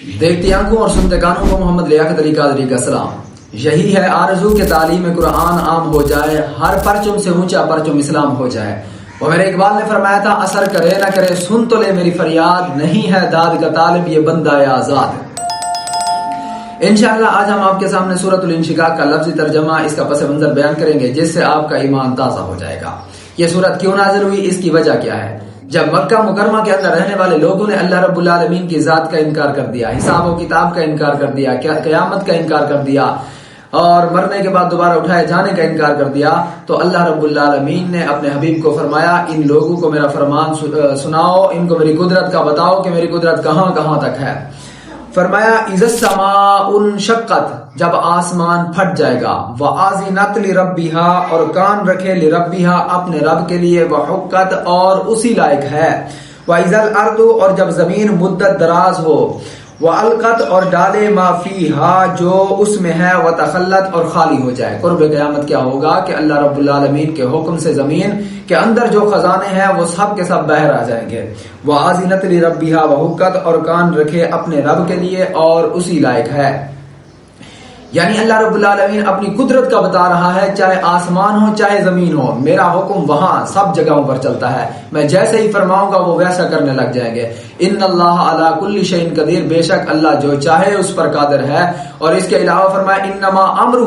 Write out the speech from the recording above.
دیکھتی آنکھوں اور سنتے کانوں کو محمد لیاقت علی قادری کا سلام۔ یہی ہے آرزو کہ تعلیم قرآن عام ہو جائے، ہر پرچم سے اونچا پرچم اسلام ہو جائے۔ وہ میرے اقبال نے فرمایا تھا، اثر کرے نہ کرے سن تو لے میری فریاد، نہیں ہے داد کا طالب یہ بندہ آزاد۔ انشاءاللہ آج ہم آپ کے سامنے سورۃ الانشقاق کا لفظی ترجمہ، اس کا پس منظر بیان کریں گے، جس سے آپ کا ایمان تازہ ہو جائے گا۔ یہ سورت کیوں نازل ہوئی، اس کی وجہ کیا ہے؟ جب مکہ مکرمہ کے اندر رہنے والے لوگوں نے اللہ رب العالمین کی ذات کا انکار کر دیا، حساب و کتاب کا انکار کر دیا، قیامت کا انکار کر دیا اور مرنے کے بعد دوبارہ اٹھائے جانے کا انکار کر دیا، تو اللہ رب العالمین نے اپنے حبیب کو فرمایا، ان لوگوں کو میرا فرمان سناؤ، ان کو میری قدرت کا بتاؤ کہ میری قدرت کہاں کہاں تک ہے۔ فرمایا اذا السماء انشقت، جب آسمان پھٹ جائے گا، وَآذِنَتْ لِرَبِّهَا، اور کان رکھے لِرَبِّهَا، اپنے رب کے لیے، وَحُقَّتْ، اور اسی لائق ہے، وَإِذَا الْأَرْضُ، اور جب زمین مدت دراز ہو، وَأَلْقَتْ، اور ڈالے مَا فِيهَا، جو اس میں ہے، وَتَخَلَّتْ، اور خالی ہو جائے۔ قرب قیامت کیا ہوگا کہ اللہ رب العالمین کے حکم سے زمین کے اندر جو خزانے ہیں وہ سب کے سب باہر آ جائیں گے۔ وَآذِنَتْ لِرَبِّهَا وَحُقَّتْ، اور کان رکھے اپنے رب کے لیے اور اسی لائق ہے۔ یعنی اللہ رب العالمین اپنی قدرت کا بتا رہا ہے، چاہے آسمان ہو چاہے زمین ہو، میرا حکم وہاں سب جگہوں پر چلتا ہے، میں جیسے ہی فرماؤں گا وہ ویسا کرنے لگ جائیں گے۔ ان اللہ علی کل شیء قدیر، بے شک اللہ جو چاہے اس پر قادر ہے۔ اور اس کے علاوہ فرمایا انما امرہ